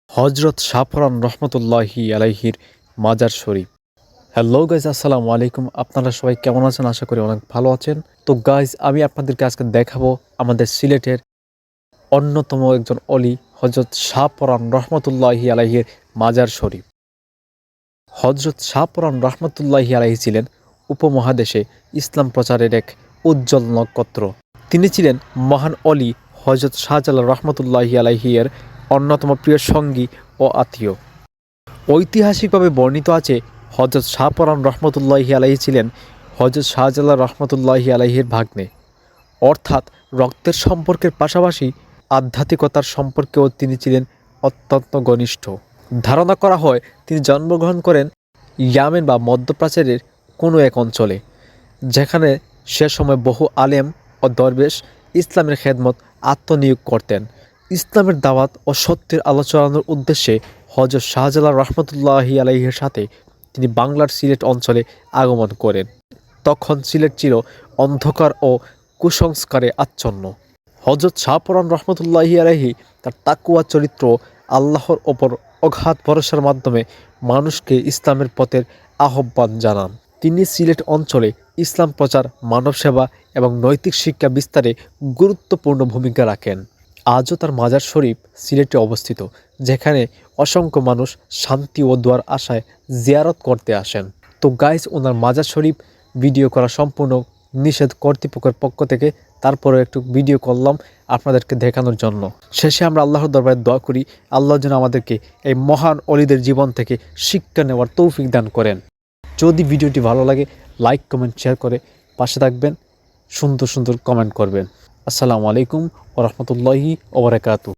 হজরত শাহপরান রহমতুল্লাহি আলাইহির মাজার শরীফ। হ্যালো গাইজ, আসসালামু আলাইকুম। আপনারা সবাই কেমন আছেন? আশা করি অনেক ভালো আছেন। তো গাইজ, আমি আপনাদেরকে আজকে দেখাবো আমাদের সিলেটের অন্যতম একজন অলি হজরত শাহপরান রহমতুল্লাহি আলাইহির মাজার শরীফ। হজরত শাহপরান রহমতুল্লাহি আলাইহি ছিলেন উপমহাদেশে ইসলাম প্রচারের এক উজ্জ্বল নক্ষত্র। তিনি ছিলেন মহান অলি হজরত শাহজালাল রহমতুল্লাহি আলাইহির অন্যতম প্রিয় সঙ্গী ও আত্মীয়। ঐতিহাসিকভাবে বর্ণিত আছে, হজরত শাহপরান রহমতুল্লাহি আলাইহি ছিলেন হজরত শাহজালাল রহমতুল্লাহি আলাইহির ভাগ্নে, অর্থাৎ রক্তের সম্পর্কের পাশাপাশি আধ্যাত্মিকতার সম্পর্কেও তিনি ছিলেন অত্যন্ত ঘনিষ্ঠ। ধারণা করা হয় তিনি জন্মগ্রহণ করেন ইয়ামেন বা মধ্যপ্রাচ্যের কোনো এক অঞ্চলে, যেখানে সে সময় বহু আলেম ও দরবেশ ইসলামের খেদমত আত্মনিয়োগ করতেন। ইসলামের দাওয়াত ও সত্যের আলো ছড়ানোর উদ্দেশ্যে হজরত শাহজালাল রহমতুল্লাহি আলাইহির সাথে তিনি বাংলার সিলেট অঞ্চলে আগমন করেন। তখন সিলেট ছিল অন্ধকার ও কুসংস্কারে আচ্ছন্ন। হজরত শাহপরান রহমতুল্লাহি আলাইহি তার তাকুয়া চরিত্র, আল্লাহর ওপর অগাধ ভরসার মাধ্যমে মানুষকে ইসলামের পথের আহ্বান জানান। তিনি সিলেট অঞ্চলে ইসলাম প্রচার, মানব সেবা এবং নৈতিক শিক্ষা বিস্তারে গুরুত্বপূর্ণ ভূমিকা রাখেন। আজও তার মাজার শরীফ সিলেটে অবস্থিত, যেখানে অসংখ্য মানুষ শান্তি ও দোয়ার আশায় জিয়ারত করতে আসেন। তো গাইস, ওনার মাজার শরীফ ভিডিও করা সম্পূর্ণ নিষেধ কর্তৃপক্ষের পক্ষ থেকে, তারপরে একটু ভিডিও করলাম আপনাদেরকে দেখানোর জন্য। শেষে আমরা আল্লাহর দরবারে দোয়া করি, আল্লাহ যেন আমাদেরকে এই মহান অলিদের জীবন থেকে শিক্ষা নেওয়ার তৌফিক দান করেন। যদি ভিডিওটি ভালো লাগে, লাইক, কমেন্ট, শেয়ার করে পাশে থাকবেন, সুন্দর সুন্দর কমেন্ট করবেন। আসসালামু আলাইকুম ওয়া রাহমাতুল্লাহি ওয়া বারাকাতুহু।